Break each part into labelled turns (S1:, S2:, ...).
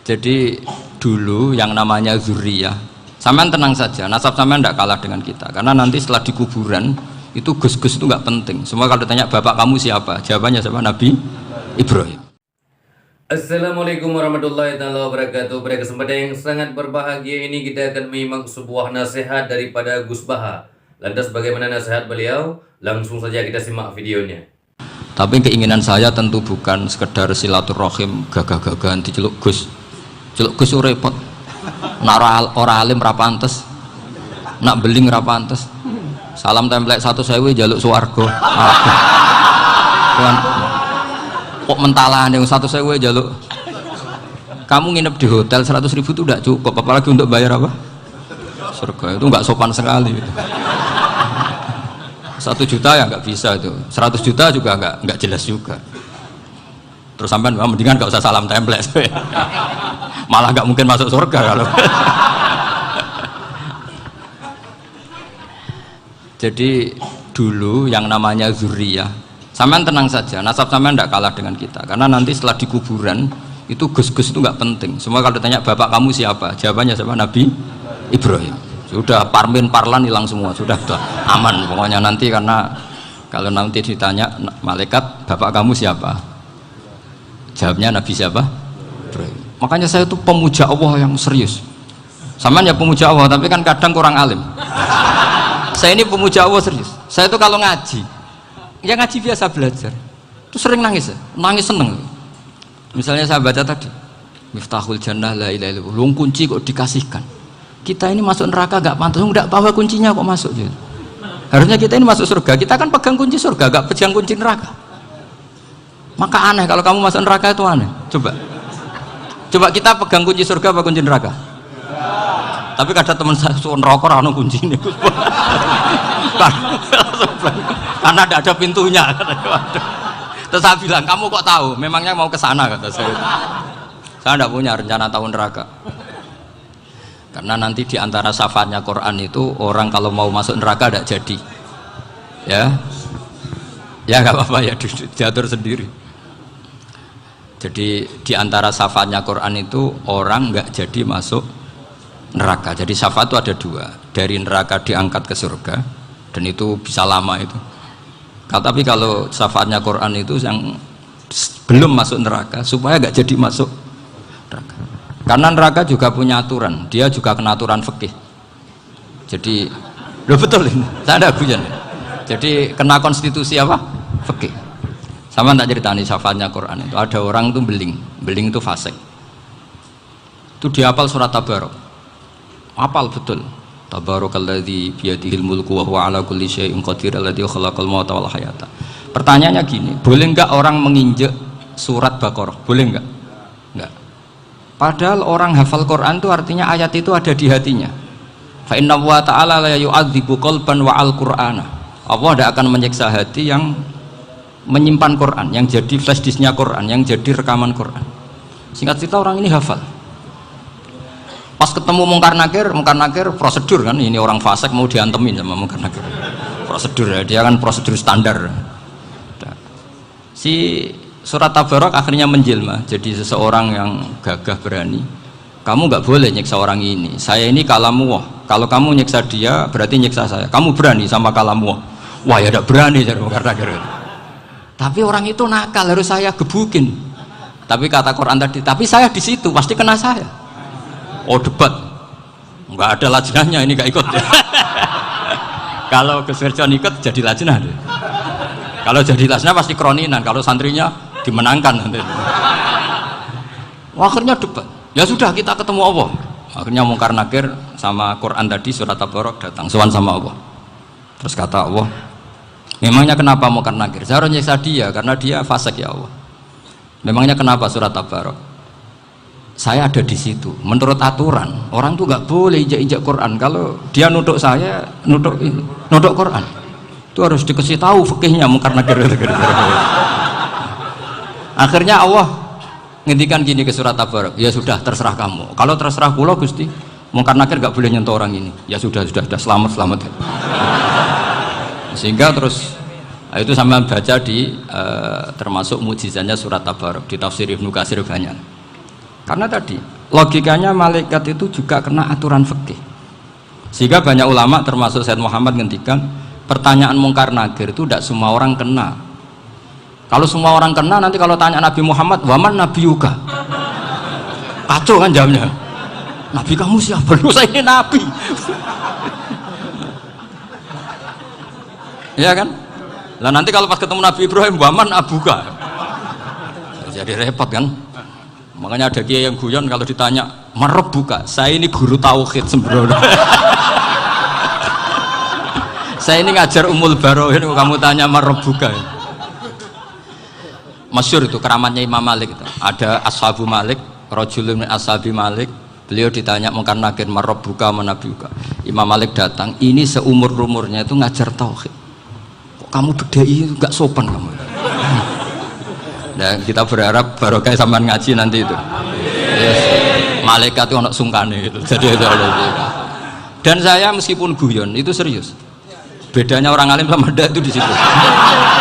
S1: Jadi dulu yang namanya zuriyah, sampean tenang saja, nasab sampean tidak kalah dengan kita, karena nanti setelah di kuburan itu gus-gus itu nggak penting. Semua kalau ditanya bapak kamu siapa, jawabannya siapa? Nabi Ibrahim.
S2: Assalamualaikum warahmatullahi wabarakatuh. Pada kesempatan yang sangat berbahagia ini kita akan menyimak sebuah nasihat daripada Gus Baha. Lantas bagaimana nasihat beliau? Langsung saja kita simak videonya.
S1: Tapi keinginan saya tentu bukan sekedar silaturahim gagah-gagahan diceluk Gus. Celuk Gus repot. Nak ora alim ra pantes. Nak beling ra pantes. Salam template 1.000 jaluk swarga. Kok mentalan yang 1.000 jaluk. Kamu nginep di hotel 100.000 itu tidak cukup, apalagi untuk bayar apa? Surga. Itu nggak sopan sekali itu. 1 juta ya nggak bisa itu, 100 juta juga nggak jelas juga. Terus sampai mendingan nggak usah salam template, malah nggak mungkin masuk surga kalau. Jadi dulu yang namanya zuriyah, sampean tenang saja, nasab sampean tidak kalah dengan kita, karena nanti setelah di kuburan itu gus-gus itu nggak penting. Semua kalau ditanya bapak kamu siapa, jawabannya siapa? Nabi Ibrahim. Sudah parmin parlan hilang semua, sudah aman pokoknya nanti, karena kalau nanti ditanya malaikat bapak kamu siapa, jawabnya Nabi siapa? Ibrahim. Makanya saya itu pemuja Allah yang serius. Sampean ya pemuja Allah, tapi kan kadang kurang alim. Saya ini pemuja Allah serius. Saya itu kalau ngaji, ya ngaji biasa belajar, itu sering nangis, nangis seneng. Misalnya saya baca tadi, Miftahul Jannah la ilaha illallah, luang kunci kok dikasihkan. Kita ini masuk neraka gak pantas, enggak bawa kuncinya kok masuk gitu. Harusnya kita ini masuk surga, kita kan pegang kunci surga, gak pegang kunci neraka. Maka aneh kalau kamu masuk neraka itu aneh. Coba kita pegang kunci surga apa kunci neraka? Tapi kadang teman saya suruh neraka anu kunci ini. Karena tidak ada pintunya. Terus saya bilang, kamu kok tahu? Memangnya mau ke sana, kata saya. Saya tidak punya rencana tahu neraka. Karena nanti di antara syafaatnya Quran itu orang kalau mau masuk neraka tidak jadi. Ya nggak apa-apa ya, diatur sendiri. Jadi di antara syafaatnya Quran itu orang nggak jadi masuk neraka. Jadi syafaat itu ada 2, dari neraka diangkat ke surga, dan itu bisa lama itu. Tapi kalau syafaatnya Quran itu yang belum masuk neraka supaya nggak jadi masuk neraka. Karena neraka juga punya aturan, dia juga kena aturan fikih. Jadi, betul ini, saya ada guyon. Jadi kena konstitusi apa? Fikih. Sama tak ceritani syafaatnya Quran itu, ada orang itu beling itu fasik. Itu dihafal surat Tabarok. Hafal betul. Tabarakalladzi biyadihil mulku wa huwa ala kulli syai'in qadir alladzi khalaqal mauta wal hayata. Pertanyaannya gini, boleh enggak orang menginjek surat Baqarah? Boleh enggak? Enggak. Padahal orang hafal Quran itu artinya ayat itu ada di hatinya. Fa inna wa ta'ala la yu'adzibu qalban wa al-Qur'ana. Allah tidak akan menyiksa hati yang menyimpan Quran, yang jadi flash disknya Quran, yang jadi rekaman Quran. Singkat cerita orang ini hafal. Pas ketemu Mungkar Nakir prosedur kan, ini orang fasik mau diantemin sama Mungkar Nakir. Prosedur ya, dia kan prosedur standar. Si surat Tabarok akhirnya menjelma jadi seseorang yang gagah berani. Kamu nggak boleh nyiksa orang ini, saya ini kalamullah. Kalau kamu nyiksa dia berarti nyiksa saya. Kamu berani sama kalamullah? Wah ya tidak berani, jadi Mungkar Nakir. Tapi orang itu nakal, harus saya gebukin. Tapi kata Quran tadi, tapi saya di situ pasti kena saya. Oh debat, nggak ada lajnahnya, ini nggak ikut. Kalau Gus Wirjon ikut jadi lajnah. Kalau jadi lajnah pasti kroninan, kalau santrinya dimenangkan nanti. Akhirnya debat. Ya sudah, kita ketemu Allah. Akhirnya Mungkar Nakir sama Quran tadi surat Tabarok datang, sowan sama Allah. Terus kata Allah, memangnya kenapa Mungkar Nakir? Saya harus nyiksa dia karena dia fasik ya Allah. Memangnya kenapa surat Tabarok? Saya ada di situ. Menurut aturan orang tuh nggak boleh injak-injak Quran. Kalau dia nutuk saya, nutuk Quran, itu harus dikasih tahu fikihnya Mungkar Nakir. Akhirnya Allah ngendikan gini ke surat Tabarok, ya sudah terserah kamu. Kalau terserah kula Gusti, Mungkar Nakir nggak boleh nyentuh orang ini. Ya sudah selamat. Sehingga terus itu sama baca di termasuk mukjizatnya surat Tabarok di tafsir Ibnu Katsir banyak. Karena tadi logikanya malaikat itu juga kena aturan fikih. Sehingga banyak ulama termasuk Said Muhammad ngendikan pertanyaan mungkar nakir itu tidak semua orang kena. Kalau semua orang kena, nanti kalau tanya Nabi Muhammad, waman Nabi Yuga, kacau kan jamnya. Nabi kamu siapa? Lu saya ini Nabi. Ya kan? Lah nanti kalau pas ketemu Nabi Ibrahim, waman Abuka, jadi repot kan? Makanya ada kiai yang guyon kalau ditanya merebuka, saya ini guru tauhid sembrono. Saya ini ngajar Ummul Barohin, kamu tanya merebuka. Masyhur itu keramatnya Imam Malik itu. Ada Ashabu Malik, rajulun min ashabi Malik, beliau ditanya mungkar nakir merebuka menabiuka. Imam Malik datang, ini seumur-umurnya itu ngajar tauhid. Kok kamu bedai enggak sopan kamu. Dan kita berharap barokah sampean ngaji nanti itu. Yes. Malaikat itu anak sungkane gitu. Jadi dan saya meskipun guyon itu serius. Bedanya orang alim sama ndak itu di situ.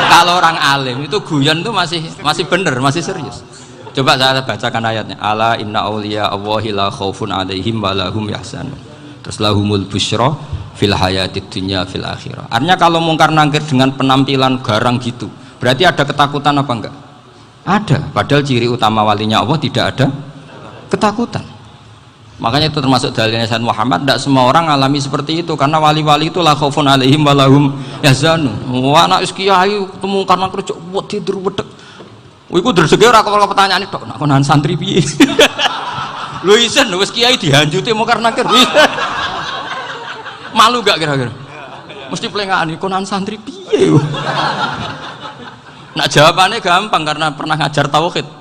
S1: Kalau orang alim itu guyon itu masih bener, masih serius. Coba saya bacakan ayatnya. Ala inna auliya Allahi la khaufun alaihim wa lahum yahzanun. Terus lahumul busyra fil hayatid dunya fil akhirah. Artinya kalau mungkar nangkir dengan penampilan garang gitu, berarti ada ketakutan apa enggak? Ada. Padahal ciri utama walinya Allah tidak ada ketakutan. Makanya itu termasuk dalilnya Sayyid Muhammad, tidak semua orang alami seperti itu karena wali-wali itu la khaufun alaihim wa lahum yahzanun. Wah anak kiai ketemu karena kerja buat tidur wedek. Iku dreseke ora kok pertanyaan tok nak konan santri piye. Lho isen wis kiai dihanjuti mau karena kerja. Malu gak kira-kira? Mesti pelengahan konan santri piye. Nak jawabannya gampang karena pernah ngajar tauhid.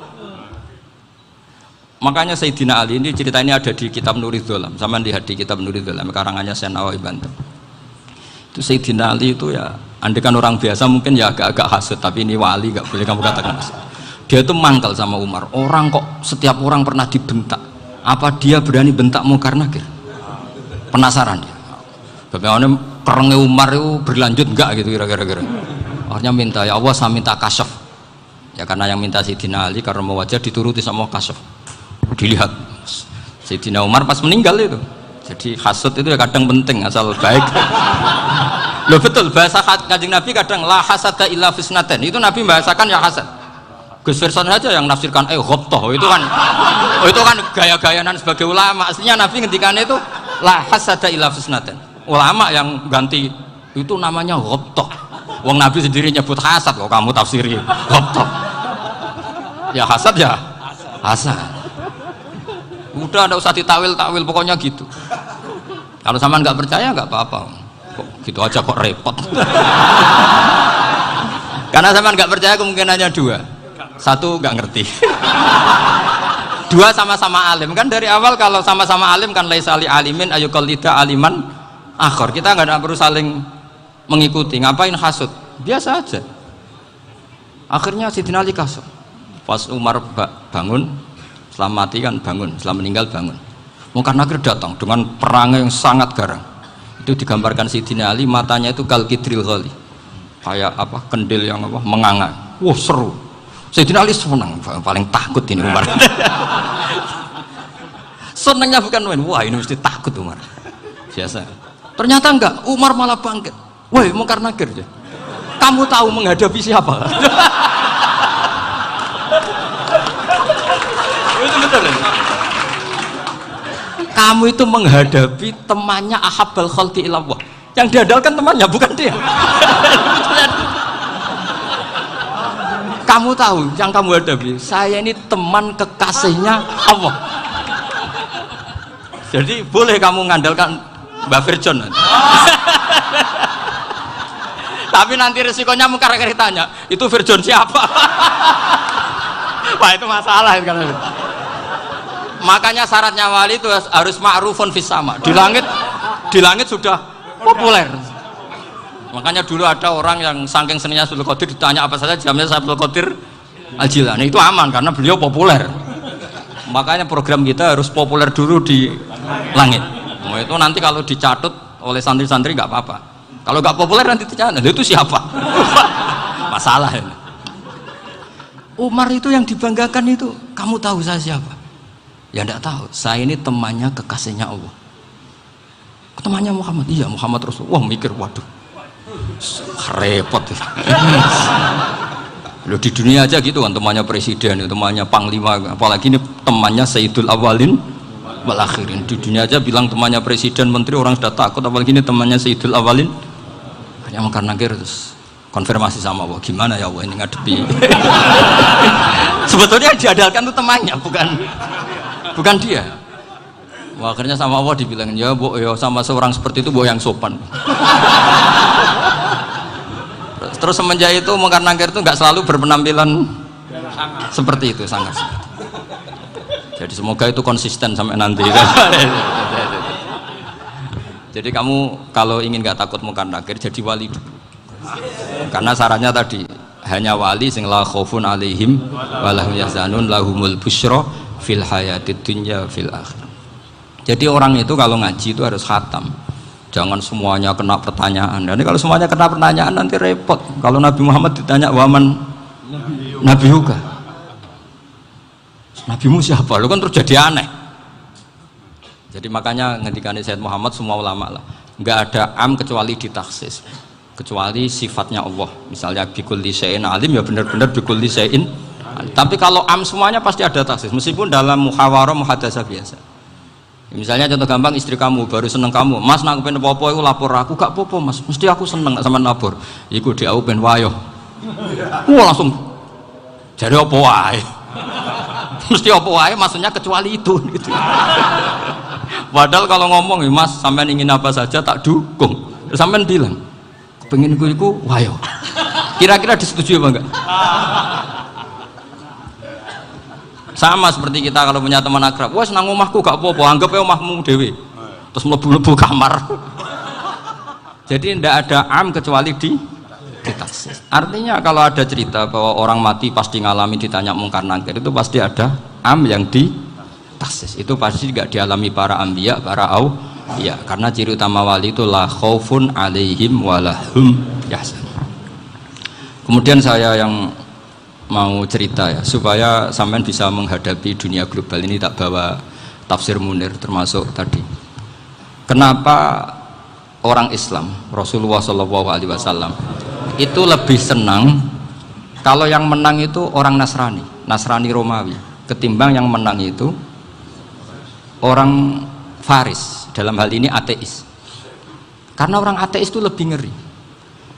S1: Makanya Sayyidina Ali ini cerita ini ada di kitab Nurul Dholam, sama lihat di kitab Nurul Dholam karangannya Syekh Nawawi Banten. Itu Sayyidina Ali itu ya, andekan orang biasa mungkin ya agak-agak hasut, tapi ini wali gak boleh kamu katakan hasut. Dia itu mangkal sama Umar. Orang kok setiap orang pernah dibentak, apa dia berani bentak mungkar nakir? Penasaran dia. Bagaimana perangnya Umar itu berlanjut enggak gitu kira-kira. Akhirnya minta, ya Allah saya minta kasyaf. Ya karena yang minta Sayyidina Ali karena mau wajah dituruti sama kasyaf. Dilihat Sayyidina Umar pas meninggal itu. Jadi hasud itu ya kadang penting asal baik. Loh betul bahasa Kanjeng Nabi kadang la hasada illa fisnaten. Itu Nabi bahasakan ya hasad. Gus Firson saja yang nafsirkan ghobtoh itu kan gaya-gayanan sebagai ulama. Aslinya Nabi ngendikannya itu la hasada illa fisnaten. Ulama yang ganti itu namanya ghobtoh. Wong Nabi sendiri nyebut hasad kok kamu tafsiri ghobtoh. Ya hasad ya hasad. Udah ada usah ditawil-tawil pokoknya gitu. Kalau sampean nggak percaya nggak apa-apa. Kok gitu aja kok repot. Karena sampean nggak percaya kemungkinannya dua. Satu nggak ngerti. Dua sama-sama alim kan dari awal kalau sama-sama alim kan laisa li alimin ayuqallida aliman akhir. Kita nggak perlu saling mengikuti. Ngapain hasud? Biasa aja. Akhirnya Sayyidina Ali kasut. Pas Umar bangun setelah mati kan bangun, setelah meninggal bangun. Mungkar nakir datang dengan perangai yang sangat garang. Itu digambarkan Sayyidina Ali matanya itu kal kidril ghali. Kayak apa? Kendil yang apa? Menganga. Wah seru. Sayyidina Ali senang, paling takut ini Umar. Senangnya bukan main. Wah ini mesti takut Umar. Biasa. Ternyata enggak, Umar malah bangkit. Woi mungkar nakir deh. Kamu tahu menghadapi siapa? Itu betul ya? Kamu itu menghadapi temannya ahabbal khalqi ilallah. Yang diandalkan temannya bukan dia. Kamu tahu yang kamu hadapi, saya ini teman kekasihnya Allah. Jadi boleh kamu mengandalkan Mbak Firjon. Tapi nanti resikonya mungkar nakir tanya, itu Firjon siapa? Wah itu masalah kan. Makanya syaratnya wali itu harus ma'rufun fis sama. Di langit sudah populer. Makanya dulu ada orang yang saking seninya Abdul Qadir ditanya apa saja jamnya Abdul Qadir Al-Jilani itu aman karena beliau populer. Makanya program kita harus populer dulu di langit. Nah, itu nanti kalau dicatut oleh santri-santri nggak apa-apa. Kalau nggak populer nanti ditanya, itu siapa? Masalah ini. Umar itu yang dibanggakan itu, kamu tahu saya siapa? Ya enggak tahu, saya ini temannya kekasihnya Allah. Temannya Muhammad, iya Muhammad Rasul. Wah mikir, waduh, repot. Loh di dunia aja gitu kan, temannya presiden, temannya panglima, apalagi ini temannya Sayyidul Awalin wal Akhirin. Di dunia aja bilang temannya presiden, menteri, orang sudah takut, apalagi ini temannya Sayyidul Awalin. Hanya karena terus konfirmasi sama Allah, gimana ya Allah ini ngadepi. Sebetulnya yang diadalkan itu temannya, bukan dia. Wah, akhirnya sama Allah dibilang, ya bu, ya sama seorang seperti itu bu yang sopan. Terus semenjak itu Mungkar Nakir itu nggak selalu berpenampilan seperti itu, sangat. Jadi semoga itu konsisten sampai nanti. Jadi kamu kalau ingin nggak takut Mungkar Nakir, jadi wali dulu. Karena syaratnya tadi hanya wali sing la khaufun alaihim wa lahum yahzanun lahumul busyra fil hayatid dunya fil akhirah. Jadi orang itu kalau ngaji itu harus khatam. Jangan semuanya kena pertanyaan. Nanti kalau semuanya kena pertanyaan nanti repot. Kalau Nabi Muhammad ditanya waman Nabi juga. Nabimu siapa? Lu kan terus jadi aneh. Jadi makanya ngendikane Sayyid Muhammad semua ulama lah, nggak ada am kecuali ditaksis. Kecuali sifatnya Allah. Misalnya bikulli syai'in alim ya benar-benar bikulli syai'in. Tapi kalau am semuanya pasti ada taksis. Meskipun dalam muhawarah muhadasah biasa. Misalnya contoh gampang, istri kamu baru seneng kamu, mas nak pengen apa-apa itu lapor aku, gak apa-apa mas, mesti aku seneng sama lapor. Iku dia aku pengen wayo. Wah langsung jadi apa wae. Mesti apa wae maksudnya kecuali itu gitu. Padahal kalau ngomong mas sampean ingin apa saja tak dukung. Sampean bilang pengen iku wayo. Kira-kira disetujui apa enggak? Sama seperti kita kalau punya teman akrab, wah senang omahku gak apa-apa, anggap ya omahmu dewe, terus mlebu-mlebu kamar. Jadi tidak ada am kecuali ditaksis. Artinya kalau ada cerita bahwa orang mati pasti ngalami ditanya Mungkar Nakir, itu pasti ada am yang ditaksis. Itu pasti gak dialami para ambiya, para auliya. Karena ciri utama wali itu la khaufun alaihim walahum yahzanun. Kemudian saya yang mau cerita ya, supaya sampean bisa menghadapi dunia global ini, tak bawa tafsir Munir termasuk tadi. Kenapa orang Islam, Rasulullah SAW itu lebih senang kalau yang menang itu orang Nasrani Romawi, ketimbang yang menang itu orang Faris, dalam hal ini ateis. Karena orang ateis itu lebih ngeri.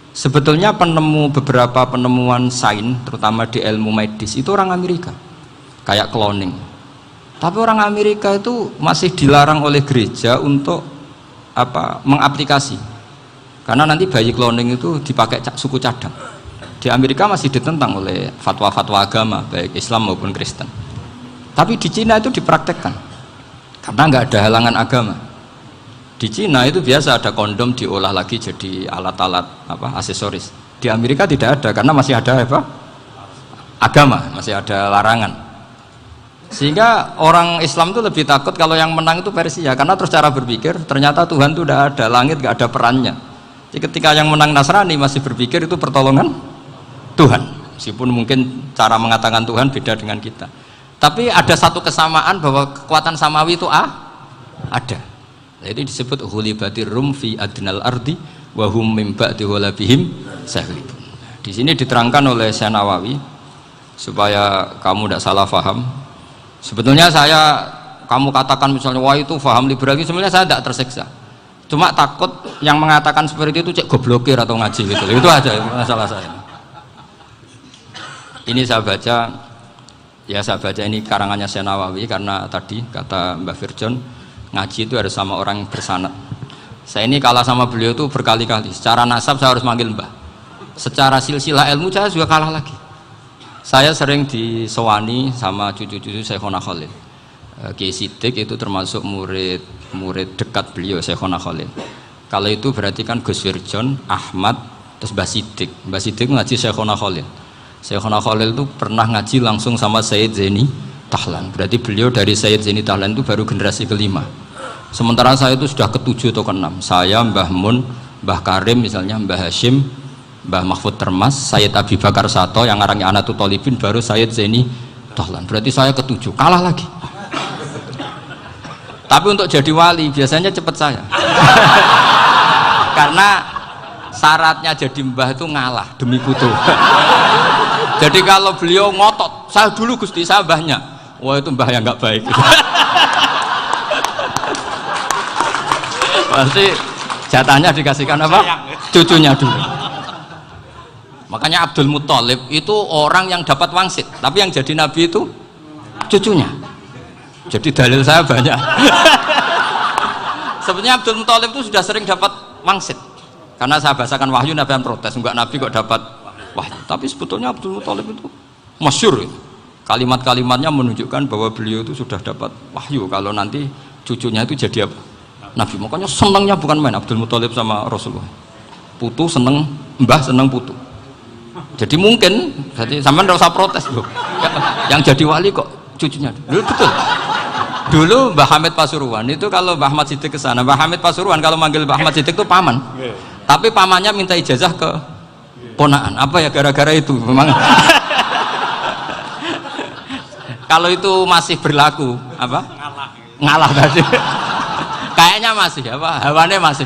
S1: Sebetulnya beberapa penemuan sains, terutama di ilmu medis, itu orang Amerika, kayak cloning. Tapi orang Amerika itu masih dilarang oleh gereja untuk mengaplikasi, karena nanti bayi cloning itu dipakai suku cadang. Di Amerika masih ditentang oleh fatwa-fatwa agama, baik Islam maupun Kristen. Tapi di Cina itu dipraktekkan, karena nggak ada halangan agama. Di Cina itu biasa ada kondom diolah lagi jadi alat-alat aksesoris. Di Amerika tidak ada karena masih ada agama, masih ada larangan. Sehingga orang Islam itu lebih takut kalau yang menang itu Persia, karena terus cara berpikir ternyata Tuhan itu tidak ada, langit nggak ada perannya. Jadi ketika yang menang Nasrani masih berpikir itu pertolongan Tuhan, meskipun mungkin cara mengatakan Tuhan beda dengan kita. Tapi ada satu kesamaan bahwa kekuatan samawi itu ada. Nah, itu disebut ghulibatir rum fi adnal ardi wa hum min ba'di ghalabihim sahlibun. Di sini diterangkan oleh Syekh Nawawi supaya kamu tidak salah paham. Sebetulnya kamu katakan misalnya wah itu paham liberal, sebenarnya saya tidak tersiksa. Cuma takut yang mengatakan seperti itu cek goblokir atau ngaji gitu. Itu aja masalah saya. Ini saya baca ini karangannya Syekh Nawawi, karena tadi kata Mbah Firjon ngaji itu harus sama orang bersanad. Saya ini kalah sama beliau itu berkali-kali. Secara nasab saya harus manggil mbah. Secara silsilah ilmu saya juga kalah lagi. Saya sering disewani sama cucu-cucu Syekhona Khalil. Kiai Siddiq itu termasuk murid dekat beliau, Syekhona Khalil. Kalau itu berarti kan Gus Firjon, Ahmad, terus Mbah Siddiq. Mbah Siddiq ngaji Syekhona Khalil. Syekhona Khalil itu pernah ngaji langsung sama Sayyid Zaini Tahlan. Berarti beliau dari Sayyid Zaini Tahlan itu baru generasi kelima. Sementara saya itu sudah ke-7 atau ke-6. Saya, Mbah Mun, Mbah Karim misalnya, Mbah Hashim, Mbah Mahfud Termas, Sayyid Abi Bakar Sato yang ngarangnya Anatul Talibin, baru Sayyid Zaini Tahlan. Berarti saya ke-7, kalah lagi. Tapi untuk jadi wali biasanya cepet saya. Karena syaratnya jadi mbah itu ngalah demi putu. Jadi kalau beliau ngotot, saya dulu Gusti, saya mbahnya. Wah itu mbah yang nggak baik. Pasti jatahnya dikasihkan apa? Cucunya dulu. Makanya Abdul Muthalib itu orang yang dapat wangsit, tapi yang jadi nabi itu cucunya. Jadi dalil saya banyak. Sebenarnya Abdul Muthalib itu sudah sering dapat wangsit. Karena saya bahasakan wahyu, Nabi yang protes, enggak nabi kok dapat wahyu. Tapi sebetulnya Abdul Muthalib itu masyhur. Kalimat-kalimatnya menunjukkan bahwa beliau itu sudah dapat wahyu kalau nanti cucunya itu jadi apa? Nabi. Makanya senangnya bukan main Abdul Muthalib sama Rasulullah. Putu seneng, mbah seneng putu. Jadi mungkin, jadi sampean enggak usah protes loh. Yang jadi wali kok cucunya. Dulu betul. Dulu Mbah Hamid Pasuruan itu kalau Mbah Ahmad Siddiq ke sana, Mbah Hamid Pasuruan kalau manggil Mbah Ahmad Siddiq itu paman. Tapi pamannya minta ijazah ke ponaan. Apa ya gara-gara itu memang. Kalau itu masih berlaku apa? Ngalah tadi. Kayaknya masih apa? Hawane masih.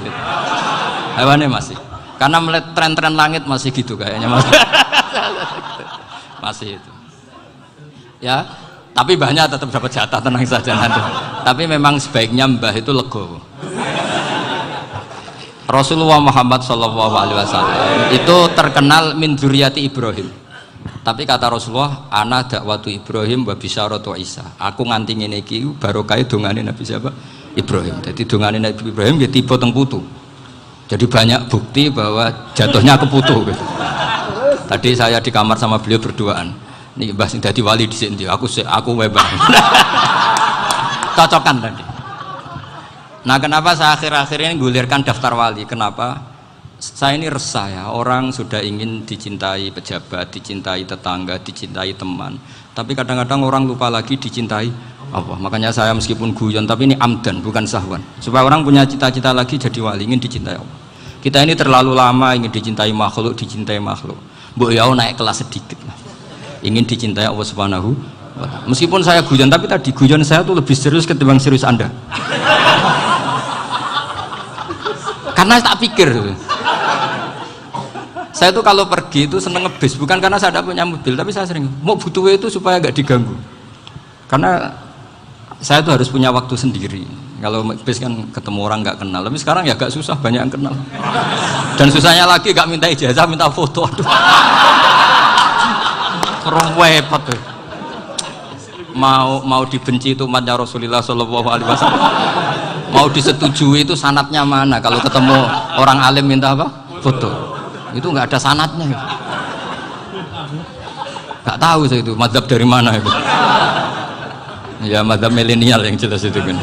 S1: Hawane masih. Karena melihat tren-tren langit masih gitu kayaknya masih. Masih itu. Ya, tapi mbahnya tetap dapat jatah, tenang saja nanti. Tapi memang sebaiknya mbah itu legowo. Rasulullah Muhammad SAW itu terkenal min dzurriyyati Ibrahim. Tapi kata Rasulullah, ana dakwatu Ibrahim wa bisyaratu Isa. Aku nganti ngene iki barokah dongane Nabi siapa? Ibrahim. Jadi dongane Nabi Ibrahim nggih tiba teng putu. Jadi banyak bukti bahwa jatuhnya ke putu gitu. Tadi saya di kamar sama beliau berduaan. Nih Mbah sing dadi wali di sini, aku webang. Cocokan tadi. Nah, kenapa saya akhir-akhir ini gulirkan daftar wali? Kenapa? Saya ini resah ya, orang sudah ingin dicintai pejabat, dicintai tetangga, dicintai teman. Tapi kadang-kadang orang lupa lagi dicintai Allah. Makanya saya meskipun guyon, tapi ini amdan, bukan sahwan. Supaya orang punya cita-cita lagi jadi wali, ingin dicintai Allah. Kita ini terlalu lama ingin dicintai makhluk. Mbok ya naik kelas sedikit lah. Ingin dicintai Allah Subhanahu wa Ta'ala. Meskipun saya guyon, tapi tadi guyon saya tuh lebih serius ketimbang serius Anda. Karena tak pikir. Saya tuh kalau pergi itu seneng ngebis, bukan karena saya tidak punya mobil, tapi saya sering mau butuh itu supaya gak diganggu. Karena saya tuh harus punya waktu sendiri. Kalau bis kan ketemu orang nggak kenal, tapi sekarang ya agak susah, banyak yang kenal. Dan susahnya lagi gak minta ijazah, minta foto. Aduh. Repot tuh. Mau dibenci itu umatnya Rasulullah Shallallahu Alaihi Wasallam. Mau disetujui itu sanatnya mana? Kalau ketemu orang alim minta apa? Foto. Itu nggak ada sanatnya. Nggak tahu saya itu mazhab dari mana itu. Ya mazhab milenial yang jelas itu kan.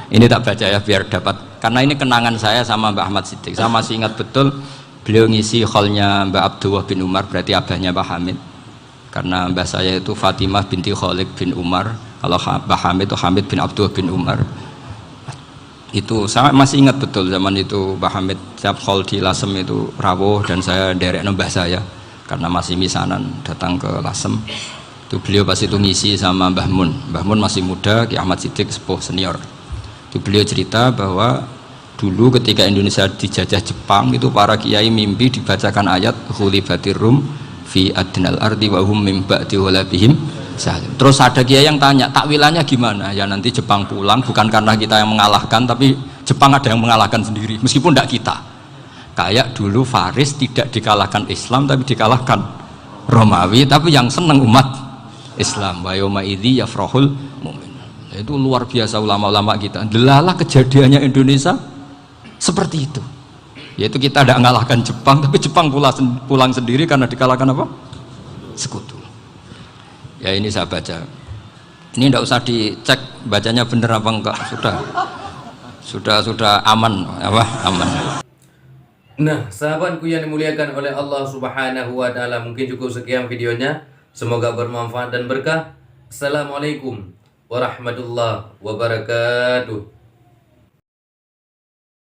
S1: Ini tak baca ya biar dapat, karena ini kenangan saya sama Mbak Ahmad Siddiq. Saya masih ingat betul beliau ngisi kholnya Mbak Abdullah bin Umar, berarti abahnya Mbak Hamid. Karena mbah saya itu Fatimah binti Khalid bin Umar, kalau Mbak Hamid itu Hamid bin Abdullah bin Umar. Itu saya masih ingat betul zaman itu Mbak Hamid setiap khol di Lasem itu rawuh dan saya derek mbah saya karena masih misanan datang ke Lasem. Itu beliau pas itu ngisi sama Mbah Mun. Mbah Mun masih muda, Ki Ahmad Siddiq sepuh senior. Itu beliau cerita bahwa dulu ketika Indonesia dijajah Jepang itu para kiai mimpi dibacakan ayat Ghulibatir Rum fi adnal ardi wa hum mim ba'di ghalabihim salim. Terus ada kiai yang tanya, takwilannya gimana? Ya nanti Jepang pulang bukan karena kita yang mengalahkan, tapi Jepang ada yang mengalahkan sendiri meskipun tidak kita. Kayak dulu Faris tidak dikalahkan Islam tapi dikalahkan Romawi, tapi yang senang umat Islam. Wa yauma idzi yafrahul mu'min. Itu luar biasa ulama-ulama kita. Delalah kejadiannya Indonesia seperti itu. Yaitu kita tidak mengalahkan Jepang, tapi Jepang pulang sendiri karena dikalahkan apa? Sekutu. Ya ini saya baca. Ini tidak usah dicek bacanya benar apa enggak. Sudah aman apa? Aman.
S2: Nah, sahabatku yang dimuliakan oleh Allah Subhanahu wa Ta'ala, mungkin cukup sekian videonya. Semoga bermanfaat dan berkah. Assalamualaikum warahmatullahi wabarakatuh.